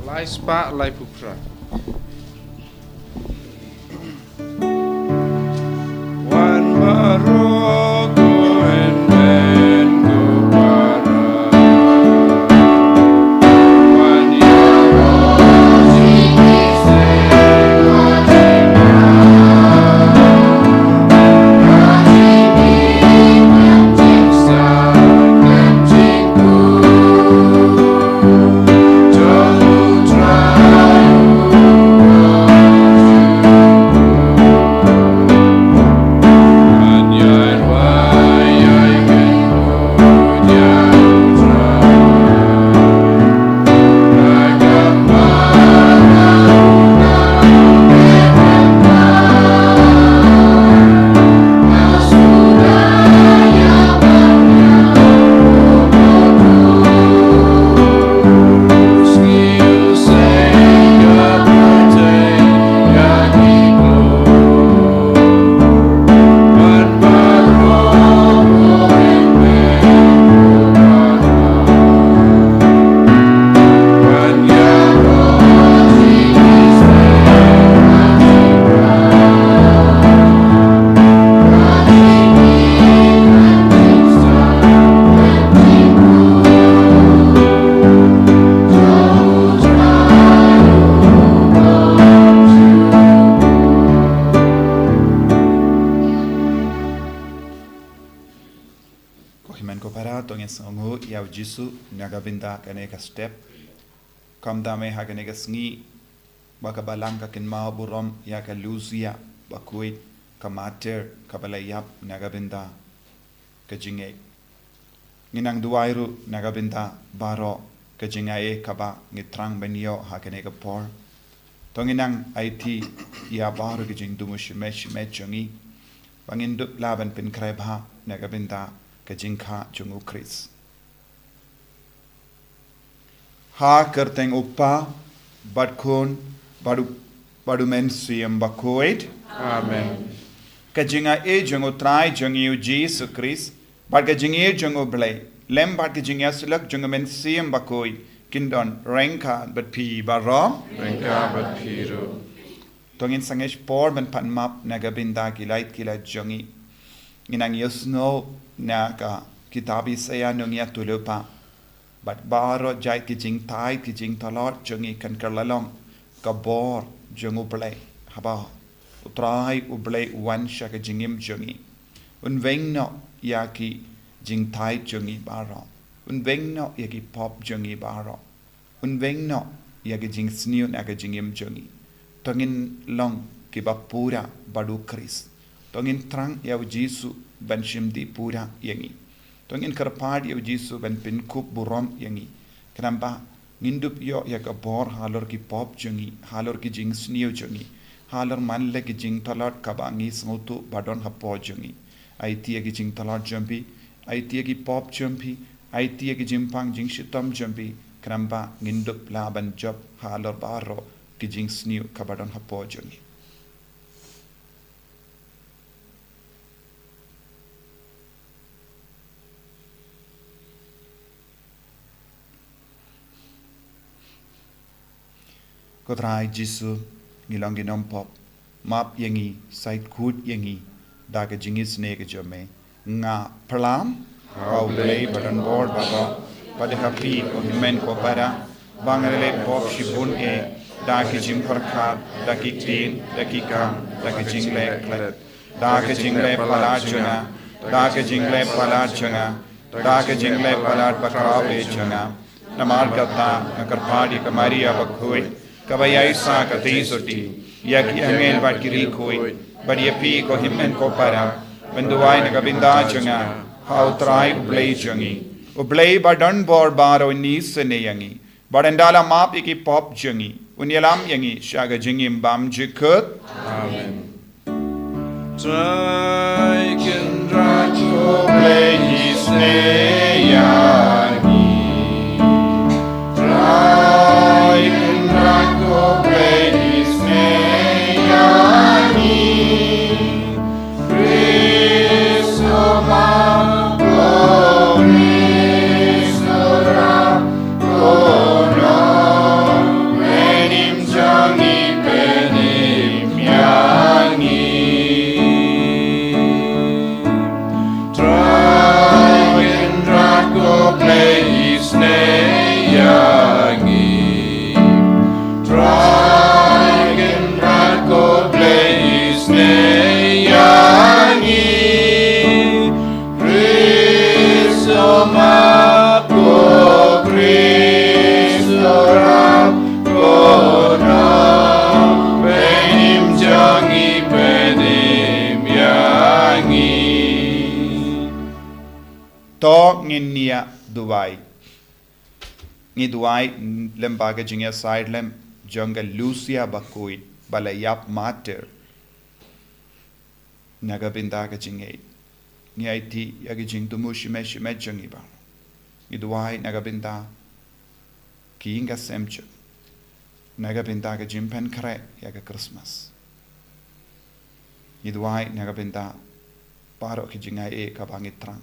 Lai spa lai pupra. Wan Maroko and Ben Gubara. Wan Yarosi Kise Wajina. Wajini Kamjiksa Kamjinku. Jisu nagabinda kaneka step kam dame ha kaneka Sngi baka Balang ka kinma burom ya ka Luzia Bakhuid ka mater ka balayap nagabinda ka jinge nginang duwairu nagabinda baro ka jingae ka ba ngitrang benyo ha kaneka por tonginang IT ya baro ka jing dumush mesh mechongi bangindu laban pin krebha nagabinda ka jingkha jungu Chris ha kerteng upa badkun badu mensiam Bakhuid Amen. Kajinga e jungo trai jungiu Jesus Christ bad kajinge jungo blay lem bad kajinga sulak jungo mensiam Bakhuid kindon renka but pi baro Renka bat piru. tongin sangesh por ben pan map nagabinda kilait jungi inang yusno naga kitabi saya nungia tulupa but baro jai ki jing tai ki jing talot jungi kan kerlalong kabor jungu play haba utrai ublay wan shaka jingim jungi un vengno yaki jing tai jungi baro un vengno yaki pop jungi baro un vengno yaki jing sniu naga jingim jungi tongin long ki bapura badu Chris tongin trang yaw Jisu ban shimdi pura yangi tongin karpad yaw Jisu ban pinkup burom yangi kanamba ngindup yo yaka bor halor ki pop jungi halor ki jing sniu jungi halor manle ki jing talot kabangi smutu badon hapo jungi aitia ki jing talot jumpi aitia ki pop jumpi aitia ki jimpang jing shitam jumpi kanamba ngindup laban job halor baro ki jing sniu kabadon hapo jungi Kotrai Jisu ngilang ginom pop map yangi sait kut yangi daga jingis nega jome nga plam au play button board baba pada happy ko himen ko para bangrele pop shibun e daki jim parkha daki tin daki kam daki jingle klet daki jingle palachuna daki jingle palachuna daki jingle palat bakhawe chuna namar kata nakarpadi kamaria Bakhuid Kabayai sa katisoti, yaki angel bat kirikoi, badiapi ko himen ko para, benduay nagabinda chunga, how try ublay chungi, ublay badan bor baro nis seneyangi, badandala map iki pop chungi, unyalam yangi, shaga jingim bam jikut. Amen. Try can drag ublay his neyangi, try can drag ublay his neyangi, Cristo ma gloris ora honor ngin nia duwai ngi duwai lembaga jinga side lem jungle Lucia Bakhuid balayap mater nagabinda ka jingai ngi IT yagi jing tumushi me jungi ba ngi duwai nagabinda kiinga semchu nagabinda ka jimpen kare yaga Christmas ngi duwai nagabinda paro ki jingai e ka bangitrang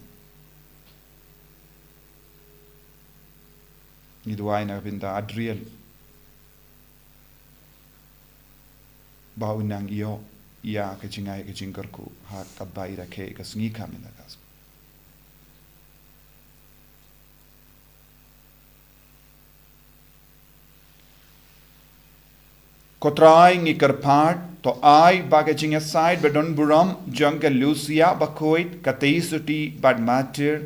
ngi duwai nagabinda Adriel baunang iyo ya ke jingai ke jingkarku ha kabai rakhe ke Sngi kami lagas kotrai ngi karpat to ai baga jinga side bedon buram jungle Lucia Bakhuid katei suti bad matir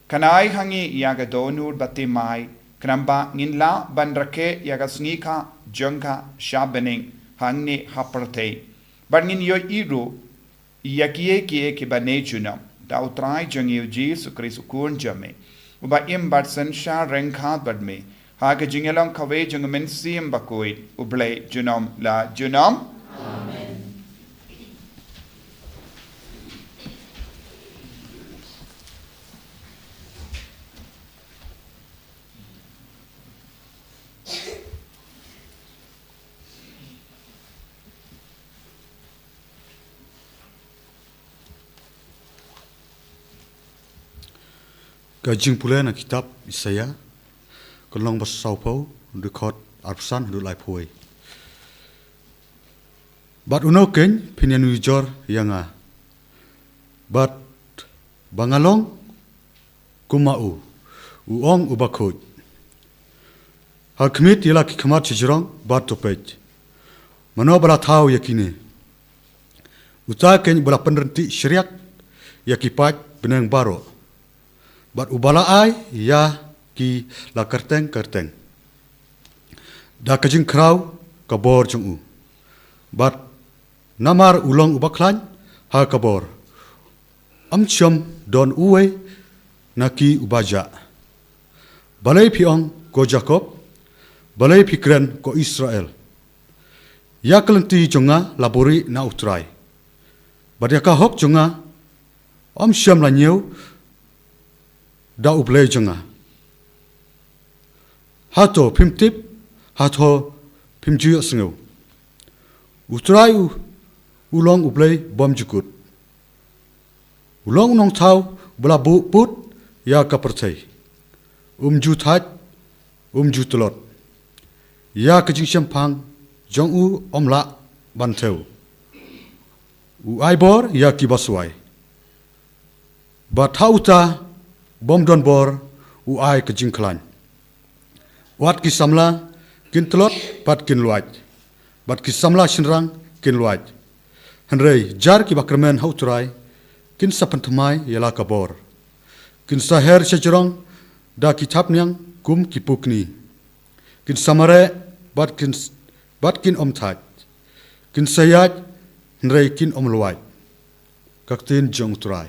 kanai hangi ya ga donur batimai knamba nginla ban rakhe ya ga Sngi kha jungka shabening hangni haparte Barngin yo iro yakie kie ke bane chunam da utrai jangi Jesus Christ kun jame uba im batsan sha renkhat badme ha ke jingelang khawe jangmen sim Bakhuid uble junam la junam amen Gajing pula na kitab Isaya kolong basau pau dekot arsan du lai poi. Bat uno ken pinian ujor yanga. Bat bangalong kumau uong ubakut. Hal kemit ialah kikemat sejurang bat topej. Mano bala tahu yakini. Uta ken bala penrenti syariat yakipat benang baro. Bat ubala ai ya ki la kerteng. Da kajing krau kabor jung u. Bat namar ulong ubaklan ha kabor. Amcham don uwe naki ubaja. Balai piong ko Jacob, balai pikren ko Israel. Ya kelenti jonga labori na utrai. Bat ya ka hok jonga amcham la nyeu da ublay jonga. Hato pimtip, hato pimjuyo sengaw. Utray ulong ublay bom jukut. Ulong nong tau bula put ya kapertay. Jut telot. Ya kajing syampang jong u omla bantew. Aibor ya kibasway. Bat hauta bom don bor ai kajing klan. Wat ki samla kin telot pat kin luaj. Bat ki samla shinrang kin luaj. Henrei jar ki bakramen hauturai kin sapantamai yala kabor. Kin saher sejurang da kitab nyang kum kipukni. Kin samare bat kin omtat. Kin sayat henrei kin omluaj. Kaktin jong turai.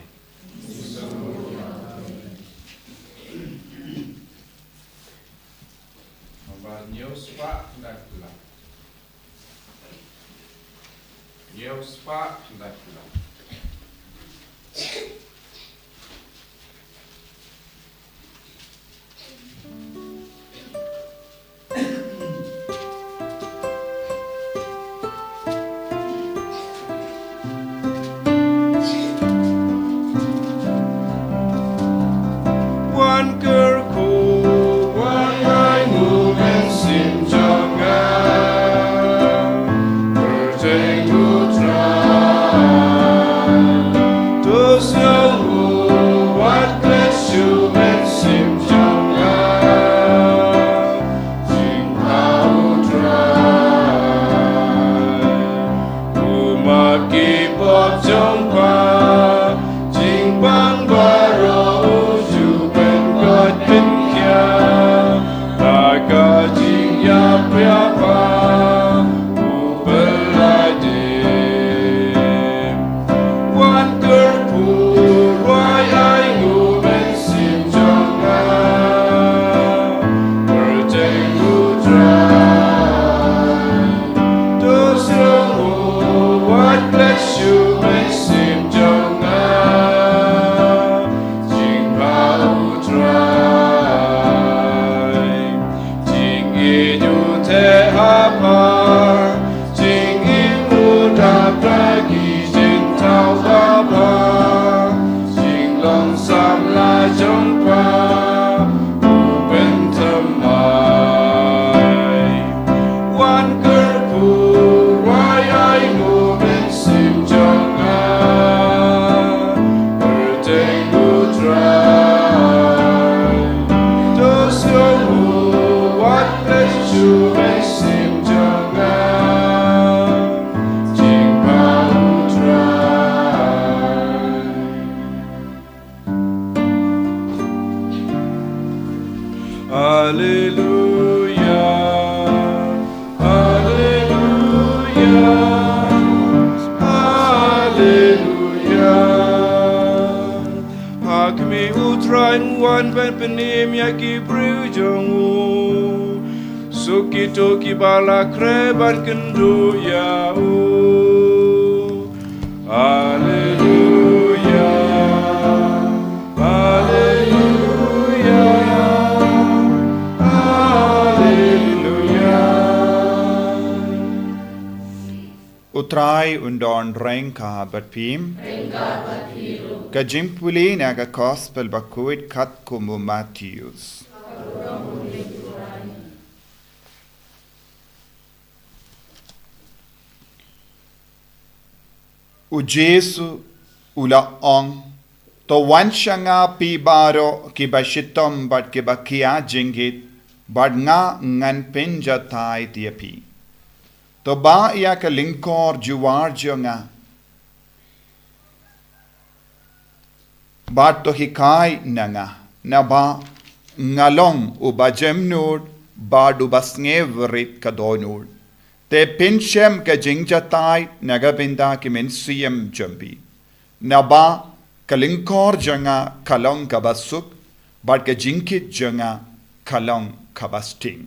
One girl who one I knew and sim jonga Berjeng utrai Those who what bless you and sim jonga Jing hau trai Umaki pop jongpa Jing bang baro uju ben god Hak mi utrain wan ben penim yaki briu jongu Sukito ki bala kreban kendu ya o Hallelujah Hallelujah Hallelujah Utrai undon rengka batpim Kajimpuli naga gospel Bakhuid kat kumu Matthews. U Jesu ula ong to wan shanga pi baro ki bashitom bat ki bakia jingit bat nga ngan penja tai tiapi. To ba ya ka lingkor juwar jonga Bat to hikai nanga na ba ngalong u bajemnud ba du basngeverit kadonud te pinchem ka jingjatai nagabinda ki mensiem jumbi na ba kalinkor janga kalong kabasuk bat ka jinkit janga kalong kabasting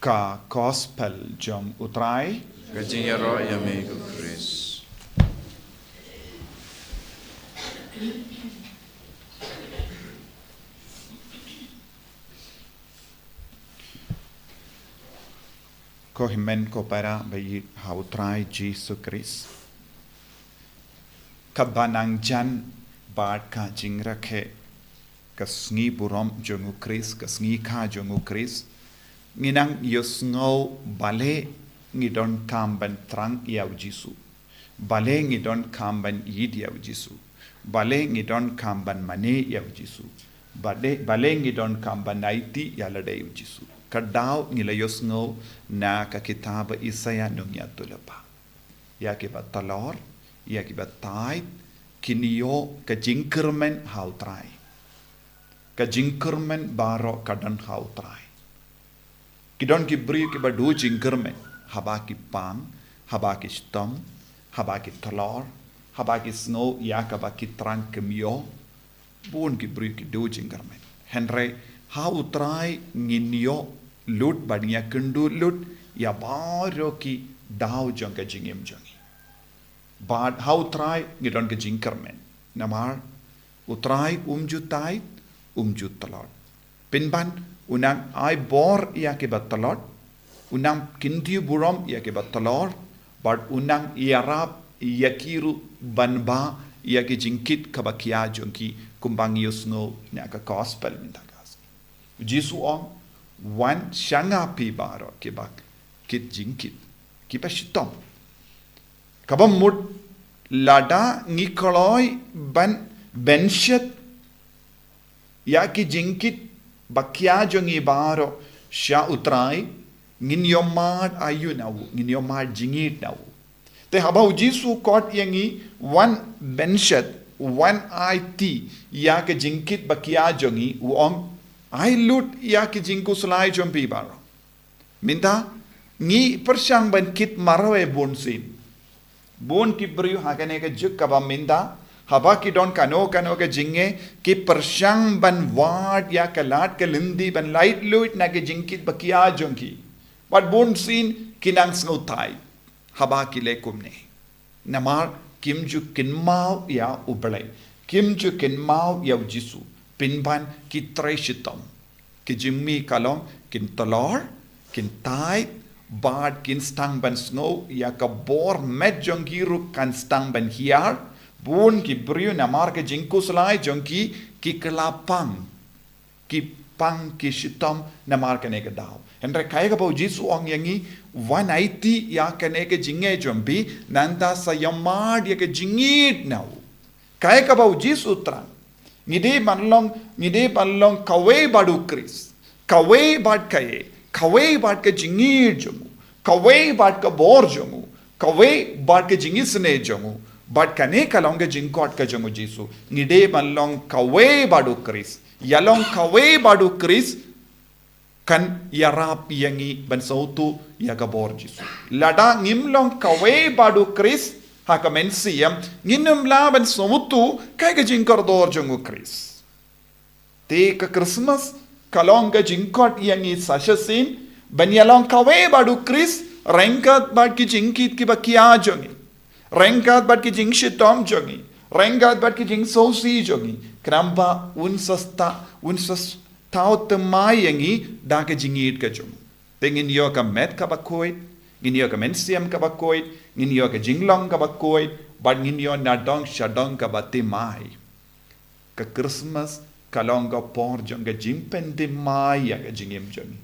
ka gospel jom utrai Kajingero yamigo Chris ko himen ko para bayi hautrai Jesus Christ kabanang jan bad ka jingrakhe kasngi burom jongu Christ kasngi kha jongu Christ nginang yosngau bale ngidon kamban trang yaw jisu bale ngidon kamban yid yaw jisu bale ngidon kamban mane yaw jisu bale ngidon kamban naiti yalade yaw jisu kadaw ngila yosngau na ka kitaba Isaya nungya tulapa ya ke batalor ya ke batai kiniyo ka jingkermen hautrai ka jingkermen baro kadan hautrai Kidon ki bri ki badu jingkermen haba ki pang haba ki stom haba ki talor haba ki snow ya ka ba ki trang kemio bun ki bri ki du jingkermen henry ha utrai nginyo lut badnya kendu lut ya baro ki daw jong ka jingim jongi bad ha utrai ngidon ka jingkermen namar utrai umjutai umjut talor pinban unang ai bor ia ke batalot unang kintiu burom ia ke batalor bad unang iarab yakiru banba ia ke jingkit kabakia jongki kumbang yusno ne ka gospel mintagas jisu ong wan shanga pi baro ke bak kit jingkit kipashitom kabam mut lada ngikoloi ban benshet ya ke jingkit Bakya jongi baro sha utrai nginyomad ayu nawu nginyomad jingit nawu te habau jisu kot yangi one benshat one it ya ke jingkit bakya jongi uong ai lut ya ke jingku slai jompi baro minta ngi persyang ban kit marawe bonsin bon ki briu hagane ke juk kaba minta haba ki don kano ke jinge ki persyang ban wad ya kalat ke lindi ban light luit na ke jingkit bakia jongki but bon sin kinang sngutai haba ki lekum ne namar kimju kinmau ya ublai kimju kinmau ya jisu pinban ki treshitam ki jimmi kalong kin talor kin tai bad kin stang ban snow ya ka bor met jongiru kan stang ban hiar bun ki briu namar ke jingku selai jongki ki kelapang ki pang ki shitam namar ke nega daw endre kaya ka bau jisu ong yangi 180 ya ke nega jinge jombi nanda sayamad ya ke jingit naw kaya ka bau jisu trang ngide banlong kawe badu kris kawe bad kaye kawe bad ke jingit jomu kawe bad ka bor jomu Kawe bad ke jingi sene jongu. Bad kane kalong ke jingkot ke jongu Jisu. Ngide malong kawe badu Kris. Yalong kawe badu Kris. Kan yarap yangi ban sautu yaga bor Jisu. Lada ngimlong kawe badu Kris. Haka mensiyam. Nginum la ban sautu kai ke jingkor dor jongu Kris. Te ke Christmas kalong ke jingkot yangi sashasin. Ban yalong kawe badu Kris. Rengkat bad ki jingkit ki bakia jongi. Rengkat bad ki jing shitom jongi. Rengkat bad ki jing sosi jongi. Kenapa unsas tau temai yangi da ke jingit ke jongi. Tengin yo ka met ka Bakhuid. Ngin yo ka mensiam ka Bakhuid. Ngin yo ka jinglong ka Bakhuid. Bad ngin yo nadong shadong ka batimai. Ka Christmas kalong ka por jong ka jimpen dimai ya ka jingim jongi.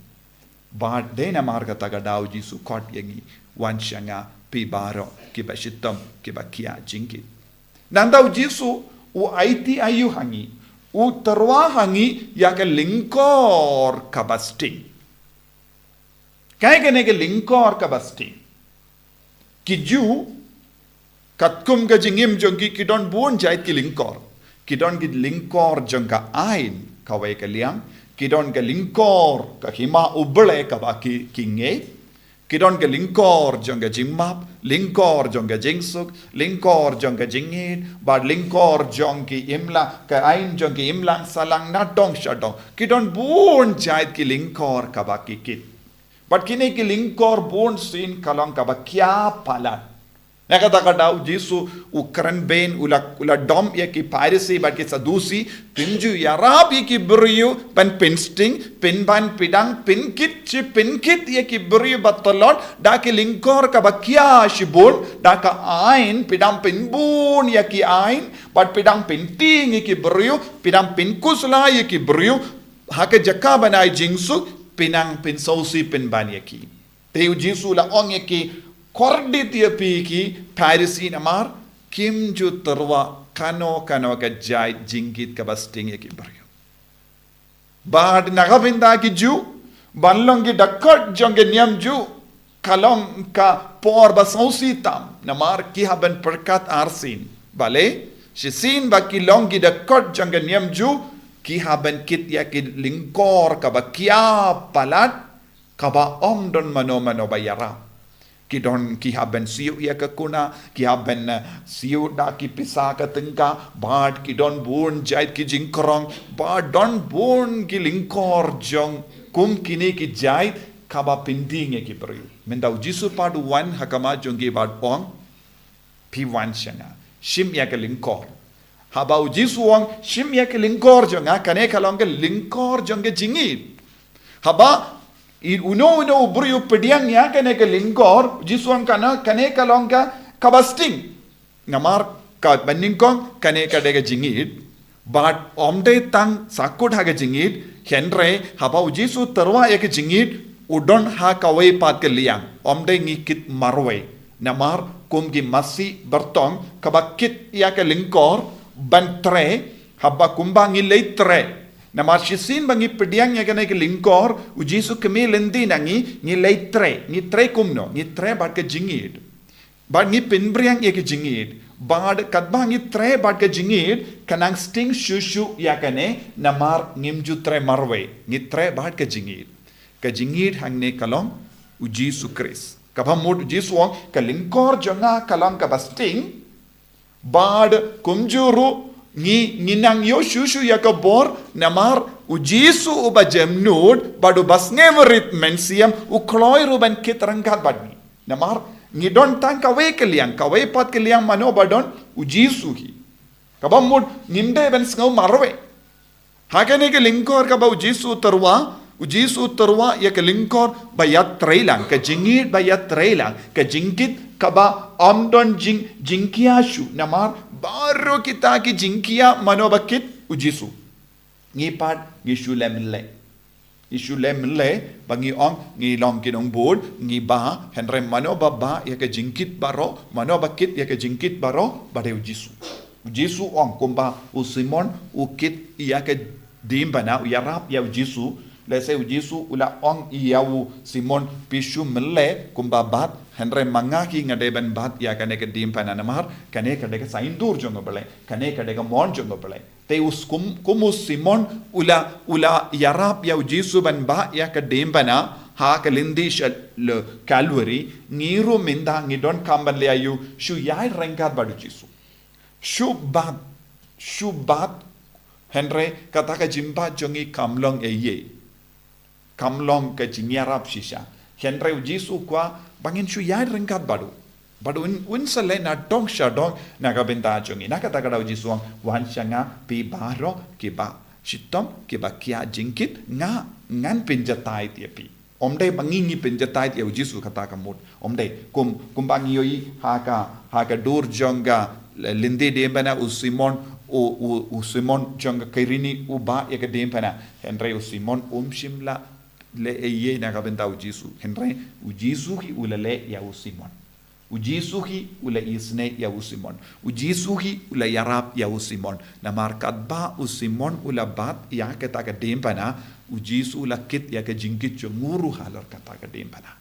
Bad dena marga taga daw Jisu kot yangi wanshanga pi baro kiba shitom kiba kia jingkit. Nandaw Jisu u aiti ayu hangi u terwa hangi yaga lingkor kabasting. Kaya gane ke lingkor kabasting. Kiju katkum ka jingim jongki kidon buon jait ki lingkor. Kidon ki lingkor jongka ain kawai ka liang. Kidon ke lingkor ka hima ubele ka baki kinge. Kidon ke lingkor jong ke jimmap, lingkor jong ke jingsuk, lingkor jong ke jingit, bad lingkor jong ki imla, ka ain jong ki imlang salang na dong shadong. Kidon buon jait ki lingkor ka baki kit. But kini ki lingkor buon sin kalong ka bakya palat. Nakata daw Jisu ukran ben ula dom ya ki piracy but ki sadusi pinju yarab ya ki beriu pan pinsting pin ban pidang pinkit chi pinkit ya ki beriu batalot da ki lingkor ka bakya shibun da ka ain pidang pinbun ya ki ain but pidang pinting ya ki beriu pidang pinkusla ya ki beriu haka jakka banai jingsu pinang pinsausi pinban ya ki teu Jisu la ong ya ki kordi tia piki Pharisee namar kim ju terwa kano ka jai jingkit ka basting ya ki baryo. Bad nagavinda ki ju banlong ki dakot jong ke niam ju kalong ka por basausi tam namar ki haben perkat arsin bale shisin ba ki long ki dakot jong ke niam ju ki haben kit ya ki lingkor ka ba kia palat ka ba om don mano bayara. Kidon ki haben siu ya ke kuna ki haben siu da ki pisa ka tengka bad kidon bun jait ki jingkrong bad don bun ki lingkor jong kum kini ki jait kaba pinding ki beri mendau Jisu padu wan hakama jong ki bad ong pi wan shanga shim ya ke lingkor habau Jisu ong shim ya ke lingkor jong kane kalong ke lingkor jong ke jingit haba uno beriu pediang ya kene ke lingkor Jisuan kana kane kalong ka kabasting namar ka baningkong kane ka dega jingit but omde tang sakut ha ke jingit henre haba Jisu terwa ya ke jingit udon ha kawai pat ke liang omde ngikit marwe namar kum gi masi bertong kabakit ya ke lingkor bantre haba kumbang ilai tre namar shisin bangi pediang ya kene ke lingkor u Jisu kemi lendi nangi ni leitre ni tre kumno ni tre bad ke jingit bad ni pinbriang ya ke jingit bad kadba ni tre bad ke jingit kanang sting shushu ya kene namar ngimju tre marwe ni tre bad ke jingit hangne kalong u Jisu Kris kabamud Jisu ong ke lingkor jonga kalong ka basting bad kumjuru nginang yo shushu ya ka bor namar u Jisu uba jemnud badu bas ngeverit mensiam u kloy ruban kit rangkat badni namar ngidon tang kawe pat ke liang mano badon u Jisu hi kabamud nginde ben sngau marwe hakane ke lingkor ka ba u Jisu terwa ya ke lingkor bayat trailang ke jingit bayat trailang ke jingkit kaba amdon jingkiashu namar baru kita ki jingkia manobakit u Jisu ngipat ngishu lemle bangi ong ngi long kinong bod ngi ba henre manobaba ya ke jingkit baro manobakit ya ke jingkit baro bade u Jisu ong kumba u Simon u kit ya ke dimbana u yarap ya u Jisu Lese Jesu ula ong iau Simon pishu mele kumbabat Henry mangaki ngadeban bat ya kane ke dim pananamar kane kadega saindur jongo bele kane kadega mon jongo bele te us kumus Simon ula yarap ya Jesu ban ba ya ke dim pana ha kalindi le Calvary ngiru minda ngidon kamban le ayu shu yai rengkat badu Jesu shu bat Henry kata ka jimba jongi kamlong ye kamlong ke jinyarap shisha Henry Jesu kwa bangin shu yai rengkat badu un sale na dong shadong naga benda jongi nakata kada Jesu wan shanga pi baro ki ba shitom ki ba kia jingkit ngan pinjatai tiapi omde bangingi pinjatai ya Jesu kata kamut omde kum bangi yoi haka dur jonga linde de bana Simon u Simon jonga kairini u ba ya ke dempana Henry Simon shimla le ye na kabenta u Jesu Henry u Jesu hi ulale ya u Simon u Jesu hi ula isne ya u Simon u Jesu hi ula yarap ya u Simon na markat ba u Simon ula bat ya ke ta ke dempana u Jesu ula kit ya ke jingkit nguru halar kata ke dempana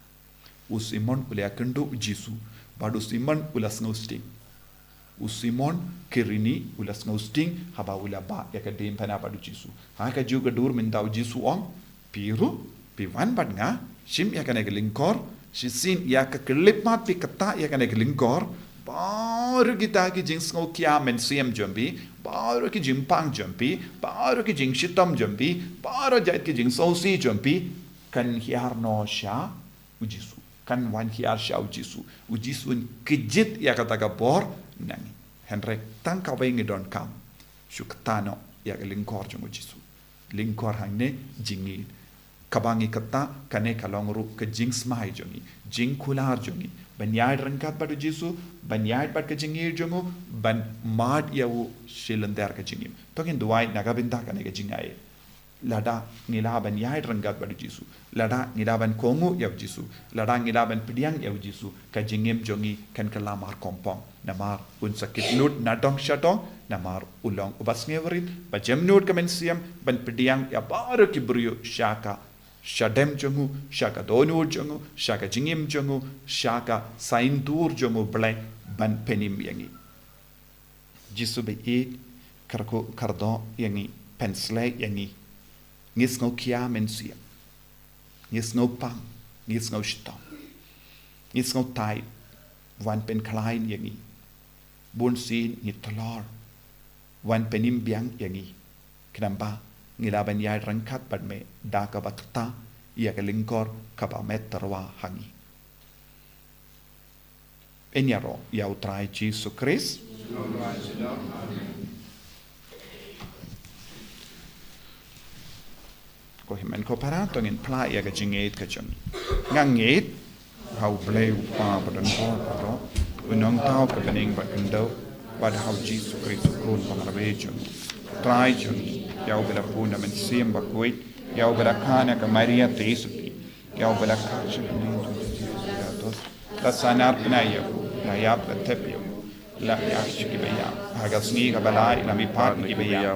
u Simon ula kendo u Jesu badu Simon ula snowsting u Simon kirini ula snowsting haba ula ba ya ke dempana badu Jesu ha ka juga dur minta u Jesu ong piru piwan bat nga shim ya kane lingkor shisin ya ka kelip mat pi kata ya kane lingkor baru kita ki jing sngo kia men siam jombi baru ki jimpang jombi baru ki jing shitam jombi baru jait ki jing sosi jombi kan hiar no sha u Jesu kan wan hiar sha u Jesu kijit ya kata ka bor nang Henry tang ka wengi don kam shuktano ya ka lingkor jong u Jesu lingkor hangne jingi kabangi kata kane kalongru ke jing smai jongi jing kular jongi banyai rangkat badu Jesu banyai bat ke jingi jongu ban mad yawu shilendar ke jingi tokin duai nagabinda kane ke jingai lada ngila banyai rangkat badu Jesu lada ngila ban kongu yaw Jesu lada ngila ban pidiang yaw Jesu ka jingim jongi kan kalamar kompong namar un sakit lut nadong shatong namar ulong ubas ngewerit ba jemnut kamen siam ban pidiang ya baru kibrio shaka Shadem jongu, shaka donur jongu, shaka jingim jongu, shaka saindur jongu blai ban penim yangi. Jisu be karko kardo yangi pensle yangi. Ngis ngau kia mensia. Ngis ngau pang, ngis ngau shitam. Ngis ngau tai wan pen klein yangi. Bun sin ngit talor. Wan penim biang yangi. Kenapa? Ngilaban yai rangkat bad me da ka bakta ia ka lingkor ka ba meterwa hangi enyaro ya utrai Jesu Christ ko himen ko parato ngin pla ia ka jinget ka jong nganget how bleu pa badan ko ro unong tao ka bening ba indo bad how Jesu Christ ko pa rabe jong trai jong Yau bela puna men siam Bakhuid, yau bela kana ka Maria Teisuki, yau bela kacha dos, la sanar pnaya, la yap la tepio, la yashki beya, haga Sngi ka balai, la mi pat ki beya,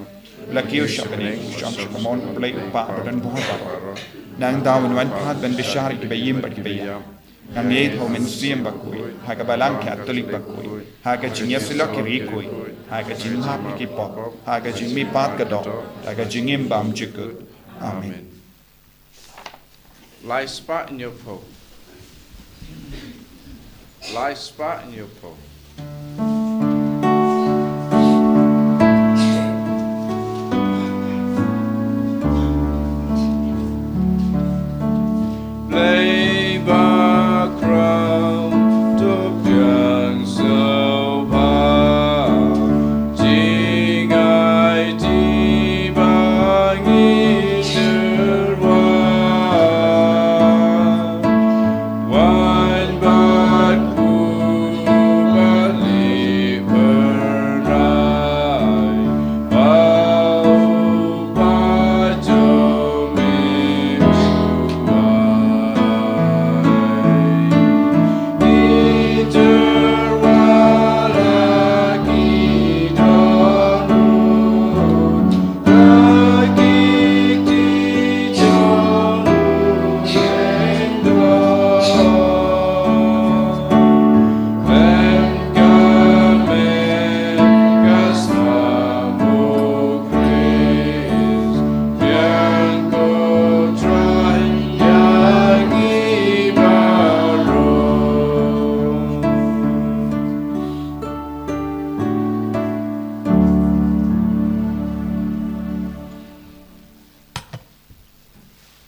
la kiu shapene, sham shakamon play pa dan bohar, nang dawn wan pat ben bishar ki beyim ba ki beya, nang yed ho men siam Bakhuid, haga Balang Catholic Bakhuid, haga jinya sila ki rikoi, haga jinhap ki pop, haga jingmi pat ka do, haga jingim bam jikut. Amen. Lie spot in your po. Lie spot in your po. Lay back crown to young so high. Jing I di bang in one back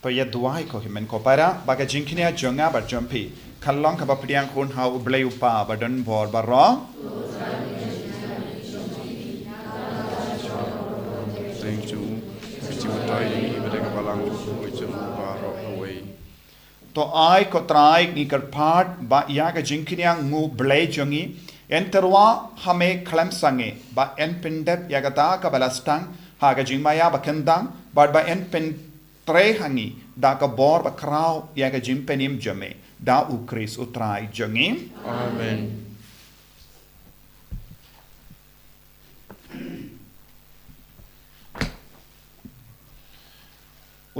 ko ya duai ko himen ko para baga jingkini jonga ba jompi kallong ka ba priang kun ha ublei upa ba don bor ba ro Thank you. Bici utai mereka balang ucap baro away. to ai ko trai ni kar part ba ya ga jingkini ngu blei jongi enterwa hame klam sange ba en pendep ya ga ta ka balastang ha ga jingmaya ba kendang ba en pen tre hangi da ka bor ba krau ya ga jimpenim jome da u kris utrai jongi Amen.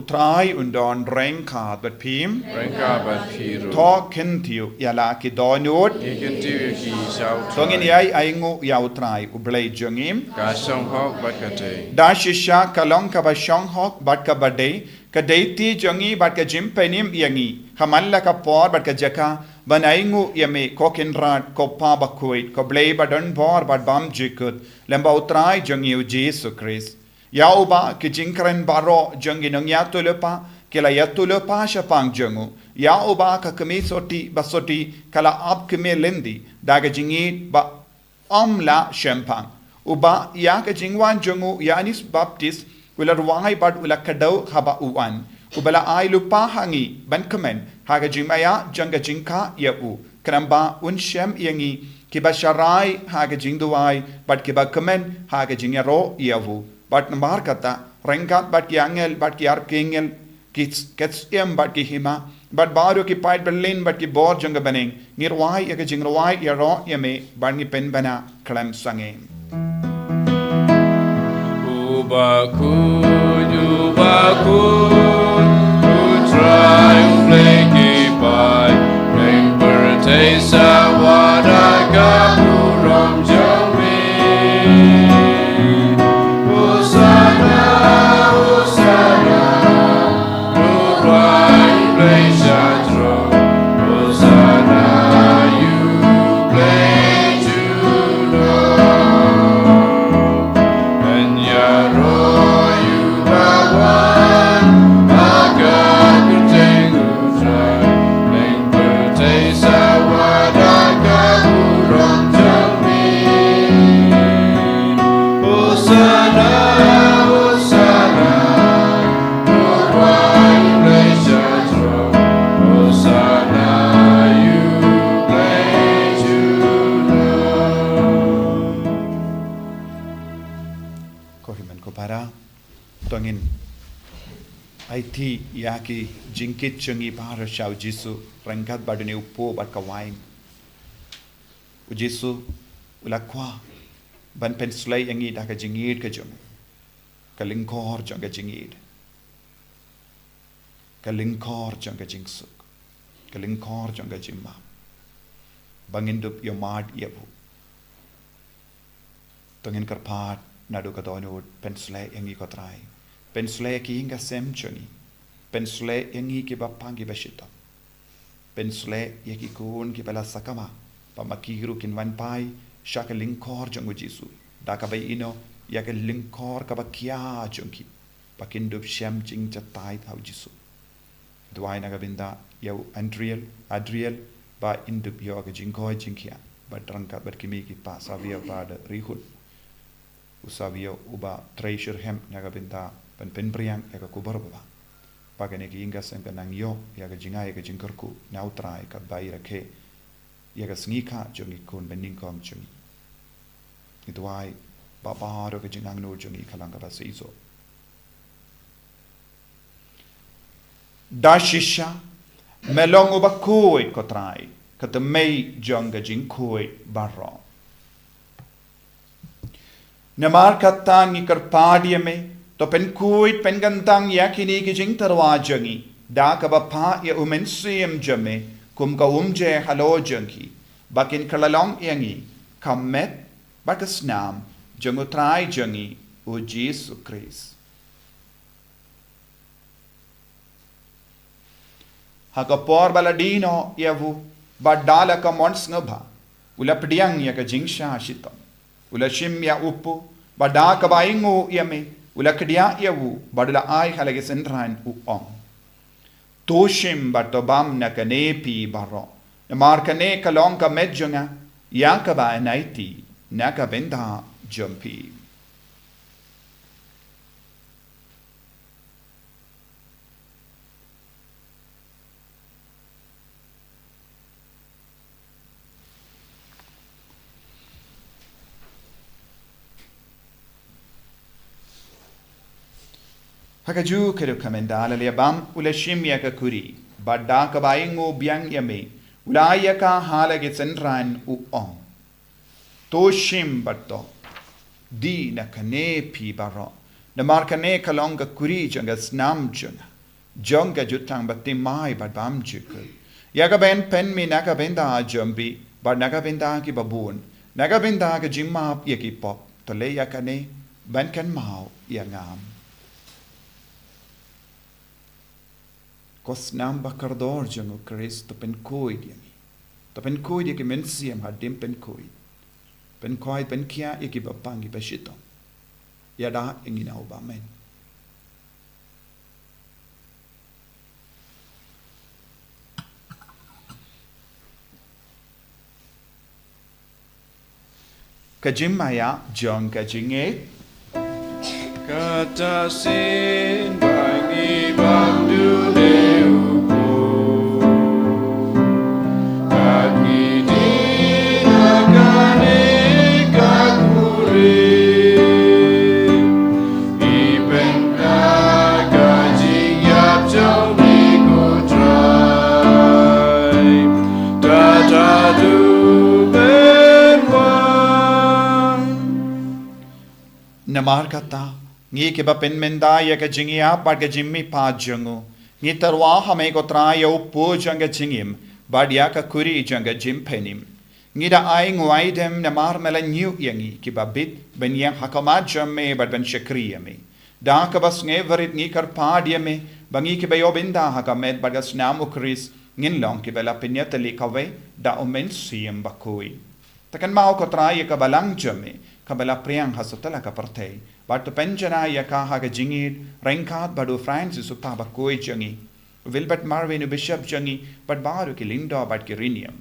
utrai undon rengkat bat pim Rengka bat piru. to kentiu ya la ki donut Ikan tiu ki sau. tongin yai ai ngu ya utrai u blei jongim Kasong hok bat kate. da shisha kalong ka ba shong hok bat ka badei ka deiti jongi bat ka jimpenim yangi hamalla ka por bat ka jaka banai ngu yame kokin rat ko pa bakhuid ko blei badon bor bat bam jikut lemba utrai jongi u jesu christ ya uba ki jinkren baro jongi nang ya tulepa kila ya tulepa shapang jongu ya uba ka kemi soti basoti kala ab kemi lendi daga jingi ba amla shempang uba ya ka jingwan jongu yanis baptist ular wahai bad ula kadau haba uan ubala ai lupa hangi ban kemen haga jingmaya janga jingka ya u kramba un shem yangi kiba sharai haga jingduai bad kiba kemen haga jingyaro yavu bad nambar kata rengkat bad ki angel bad ki arkengel kits em bad ki hima bad baru ki pait berlin bad ki bor janga baneng ngirwai yaga jingrawai yaro yame bad ngi pen bana klam sange Bakhuid, utrai ubleki pai, reng bertesa wadaga burom jombi. Usana, usana, utrai ubleki jatro. Usana, you play to know. And Yaro, you are one. Agak bertenggu try. Leng bertesa wadaga burom jombi. Usana, usana, utrai ubleki jatro. Usana, you play to know. ko himen ko para tongin IT yaki jingkit chungi para shau jisu rengkat badune upo bat ka wain u jisu ulakwa ban penslay yangi da ka jingid ka jom ka lingkor jong ka jingid ka lingkor jong ka jingsuk ka lingkor jong ka jimma bangindup yomad yabu tongin karpat nadu ka donut penslay yangi ko trai penslay ki inga sem chungi penslay yangi ki bapangi bashito penslay yaki kun ki bala sakama pamakiru kin wan pai shaka linkor jongu jisu daka bai ino yaka linkor ka bakya jongi pakindup shem jing chatai thau jisu duai naga binda yau adriel ba indup yo ka jingkoi jingkia ba drangkat berkimi ki pa savia ba da rihut usavio uba treasure hem naga binta pen penbriang eka kubar baba pagane ki ingas en kanang yo yaga jingai ka jingkarku nautrai ka baira ke yaga sngi jongi kun bening kom jongi idwai baba ro ka jingang no jongi kalanga ba seizo dashisha melong uba kuit ko trai ka te mei jonga jingkuit barro Namar katang ikar padiyame to pen kuit pen gantang yakini ki jing tarwa jangi da ka ba pa ya umensiem jame kum ka umje halo jangi bakin kalalong yangi kamet bakas nam jangu trai jangi o Jesu Christ hakapor baladino yavu badala ka mons ngaba ulapdiang ya ka jingsha shitam ulashim ya upu bada ka baingu yame ulakdia yavu badala ai halage sendran u om Toshim batobam nakanepi baro. Namarkane kalonka medjunga. Yakaba anaiti. Nakabenda jumpi. Hakaju keru kamendala liabam ulashim yaka kuri. Badda kabayingo biang yame. Ulayaka halage sendran uong. Toshim batto. Di nakane pi baro. Namarkane kalonga kuri janga snam juna. Jonga jutang batimai badbam jukul. Yagaben pen mi nakabenda jumbi. Bad nakabenda ki babun. Nakabenda ka jimap yaki pop. Tole yakane. Bankan mau yangam. Kos nam bakardor jango Chris to pen koid yami. To pen koid yaki mensiam hadim pen koid. Pen koid pen kia yaki bapangi bashito. Yada ingina obamen. Kajim maya jong kajinge. Kata sin bangi bandu leuku Kaki dinakane kakure Ipen kagajing yap jauh liko try Tatadu benwan Namar kata. Ngi ke ba pen menda ya ka jingia ba ka jimmi pa jungu. Ngi tarwa hame ko tra yo po janga jingim. Ba dia ka kuri janga jim penim. Ngi da ai ngwai dem namar mela nyu yangi ki ba bit ben yang hakama jamme ba ben shakri yami. Da ka bas nge varit ngi kar pa dia me bangi ki ba yo binda hakamet ba gas nam ukris ngin long ki bela pinyatali kawe da omen siem bakui. Takan mau ko tra ya ka balang jamme. Kabela priang hasutala ka partei. But penjana yakaha ka jingid, Renkat badu Francis upaba koi jangi. Wilbert Marvin bishop jangi, but baru ki linda but kirinium.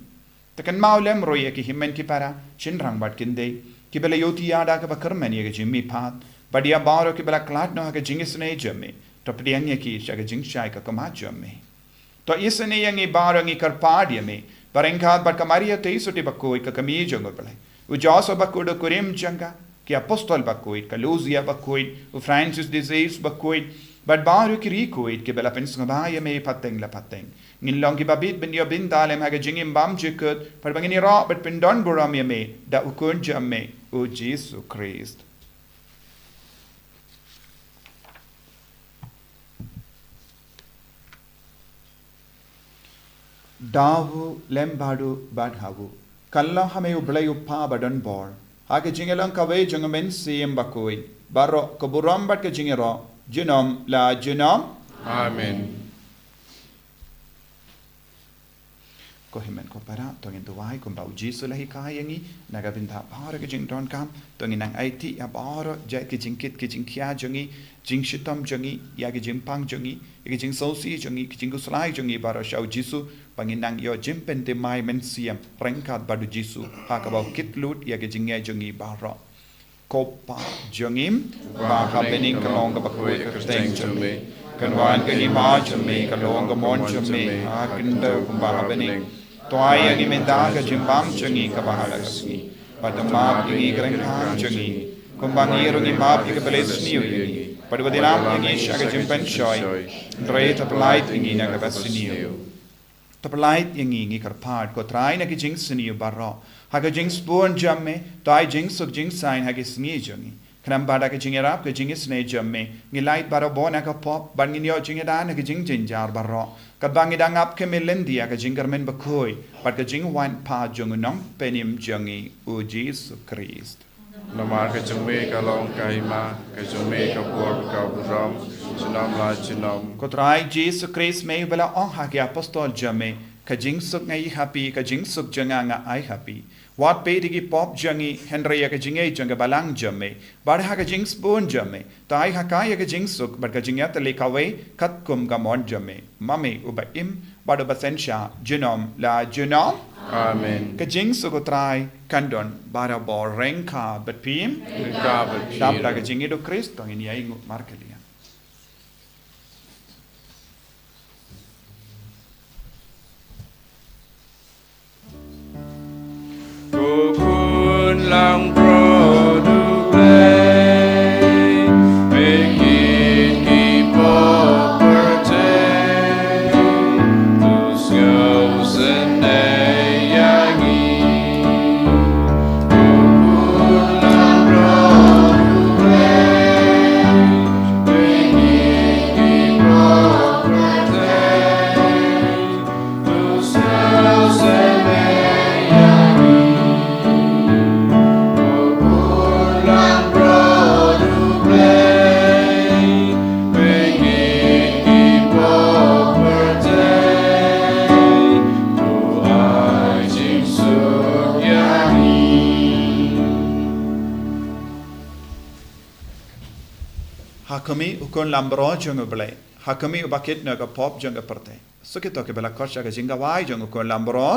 Takan maulem roya ki himmen ki para, chinrang but kinde, kibela yoti yada ka bakerman yaga jimmy path, but ya baru kibela klatno haka jingisne jame, topidianya ki shaka jingshai ka kamajame. To isane yangi barangi karpadiame, but Renkat but kamaria teisuti bakoi ka kami jungopele. Ujaso bakudo kurim janga. Ki apostol Bakhuid, ka Luzia Bakhuid, u Francis disease Bakhuid, but baru ki rikuid ki bela pensngabaya me pateng la pateng. Ngin long ki babit ben yo bin dalem haga jingim bam jikut, par bangini ra but ben don buram me da ukun jamme u Jesus Christ. Davu lembadu badhavu. Kalla hame ublay uppa badan bor. Hake jingelang kawe jungamen siem bakui. Baro kaburam bat ke jingero. Junom la junom. Amen. Ko himen ko para tongin tuwai ko bau jisu lahi kayangi naga binda baro ke jing don kam tongin nang IT ya baro jai ke jingkit ke jingkia jungi jing shitam jungi ya ke jingpang jungi ya ke jing sosi jungi ke jing guslai jungi baro shau jisu bangin nang yo jimpen te mai men siam Renkat badu jisu haka bau kitlut ya ke jingya jungi baro kopa jungim ba habening kalong ka bakoi ka teng jumi kanwan ka ima jumi kalong ka mon jumi hakinda ba habening toai yang imenda ka jimbam jungi ka bahalasni padamap ingi krengkang jungi kumbang irung imap ka belesni yungi padwadinam ingi shaga jimpen shoy dre taplait ingi na ka basiniu taplait ingi karpad ko trai na ki jingsiniu barro haga jings born jamme tai jings sub jings sign haga sngi jungi kanam bada ka jingerap ka jingis ne jamme ngilait baro bona ka pop bangin yo jingeda na ka jing jinjar barro ka bangidang ap ke melendia ka jingermen bakoi pat ka jing wan pa jung nong penim jungi u Jesus Christ. Namar ka jume ka long ka hima ka jume ka bor ka buram junam la junam. Ko trai Jesus Christ me bela on haga apostol jamme kajing suk ngai happy kajing suk janga nga ai happy wat pe digi pop jangi henry ya kajing ei janga balang jamme bar ha kajing spoon jamme tai ha kai kajing suk bar kajing ya tele kawe kat kum gamon jamme mame uba im bar uba sensha genom la genom Amen. kajing suk utrai kandon bara bor renka but pim Gabat dap la kajing edo kristo ini ai ngut markelia Kukun lang produklay, pengin kipopertay, tusgaw senayangi. Kukun lang produklay, pengin kipopertay, tusgaw senayangi. Hakami ukon lambro jong ublay. Hakami ubakit na ka pop jong aperte. So kito ke bela kosha ka jinga wai jong ukon lambro.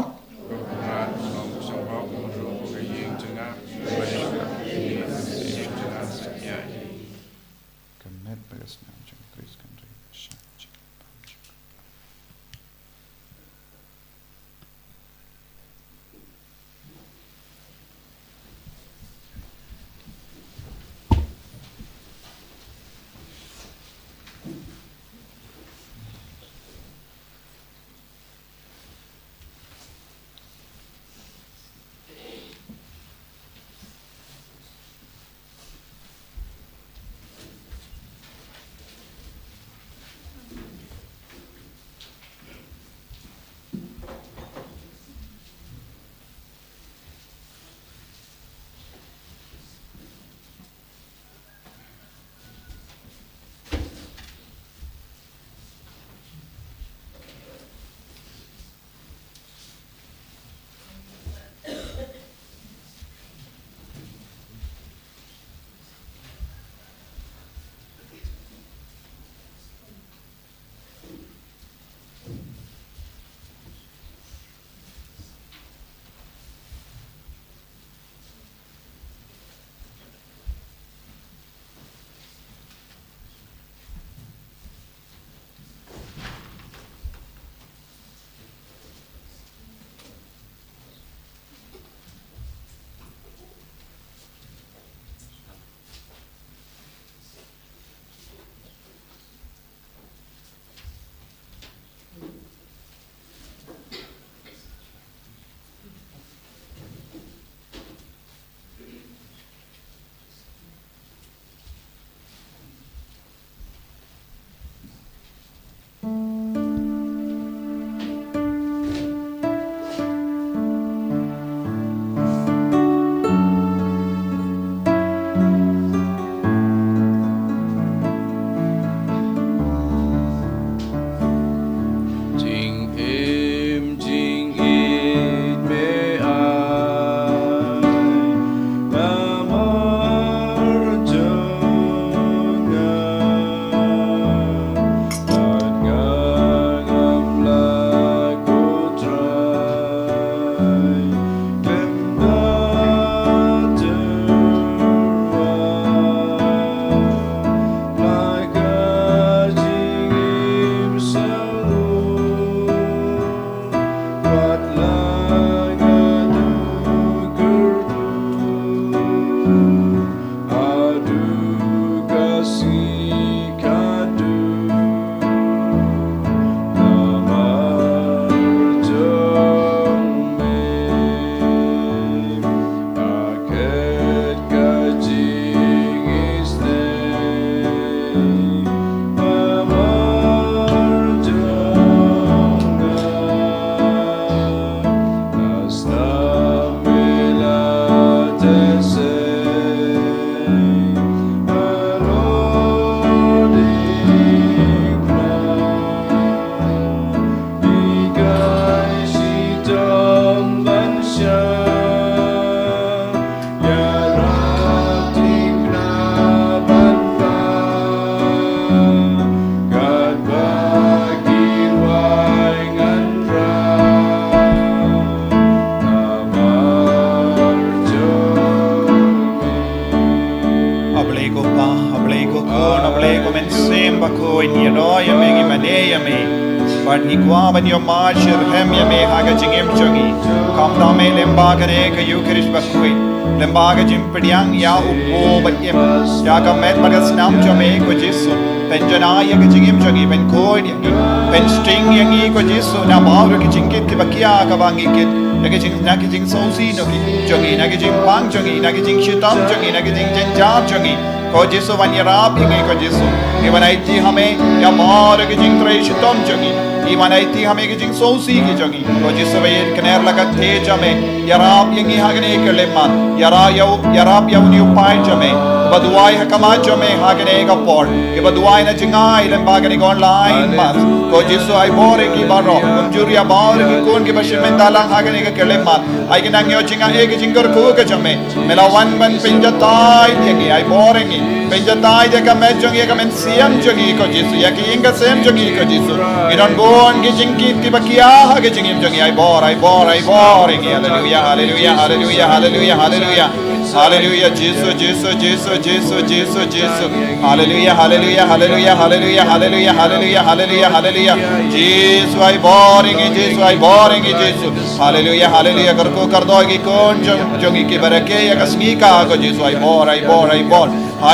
Bakhuid Yano Yame Mane Yame But Nikwa Ban Yoma Shirhem Yame Haga Jingim Jogi Kamdame Lembagane Kayukirish Bakhuid Lembaga Jimpediang Ya Upo Batim Yaga Met Bagasnam Jame Kojisu Penjanaya Jingim Jogi Ben Koid Yangi Ben Sting Yangi Kojisu Nabaru Kijinkit Kibakia Kabangikit Nagajing Sosi Jogi Nagajing Pang Jogi Nagajing Shitam Jogi Nagajing Jenjar Jogi Kojisu Vanyarab Yangi Kojisu Ivanaiti Hame Yamar Gajing Tray Shitam Jogi Ivanaiti Hame Gajing Sosi Jogi Kojisu Vayin Kaner Lagate Jame Yarab Yangi Hagane Kalema Yarab Yawni Upai Jame Baduai Hakama Jame Hagane Kapor Baduai na Jingai Lembagane online Mas Kojisu I Boregi Baro Juria Boregi Kun Kibashimendalang Hagane Kalema I can Angyo Jinga Egi Jingur Kuka Jame Melawan Ban Pinjatai Yangi I Borengi Pinjatai Yaka Medjong Yakamen Siam Jogi Kojisu Yaki Inga Sem Jogi Kojisu Idon Bon Gijinki Kibakia Hagajing Jogi I Borengi Hallelujah Hallelujah Hallelujah Hallelujah Hallelujah Hallelujah, Jesus, Jesus, Jesus, Jesus, Jesus, Jesus. Hallelujah, hallelujah, hallelujah, hallelujah, hallelujah, hallelujah, hallelujah, hallelujah. Jesus, I boring it, Jesus, I boring it, Jesus. Hallelujah, hallelujah. Karko kardo ki kon jongi ki barake ya kasmi ka ko Jesus, I bore. I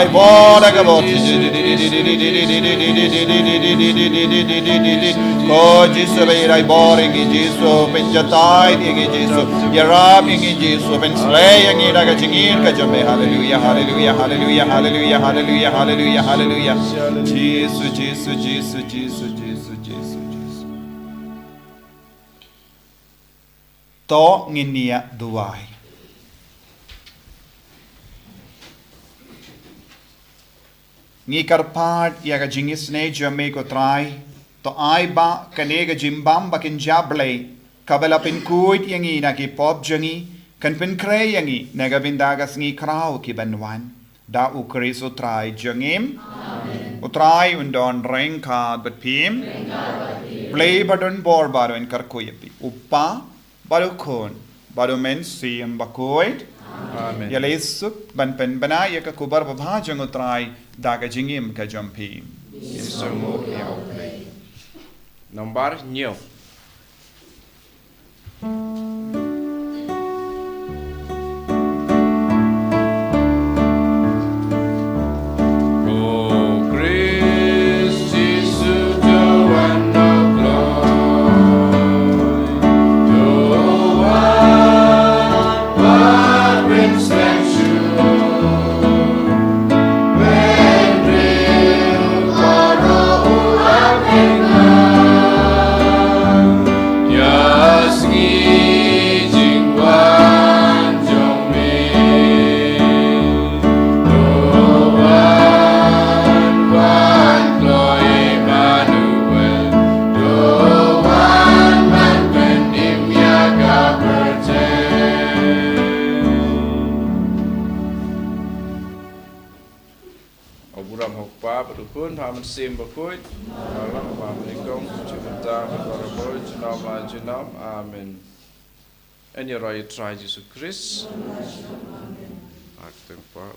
bore agabot. Ko Jesus, I boring it, Jesus. Penjatai dingi Jesus. Yarab dingi Jesus. Penslay yangi daga jingi. Hallelujah, hallelujah, hallelujah, hallelujah, hallelujah, hallelujah, hallelujah. Jesus, Jesus, Jesus, Jesus, Jesus, Jesus. To nginia duai. Ngi karpad yaga jingis ne jame ko try. To ai ba kanega jimbam bakin jable. Kabala pin kuit yangi na ki pop jangi. Kan pen kray yangi nagabindagas ngi kraw ki banwan da ukriso try jangim utray undon ring ka but pim play badon bor baro en karkoyapi uppa barukon baro men siam Bakhuid amen yalesuk ban pen bana yaka kubar babha jang utray daga jingim ka jampi Insumo Yao Play Nombar Nyo Sim Bakhuid, Balang, Balang, Chibata, Baraboy, Jinam, Amen. And your right try Jesus Christ. Acting for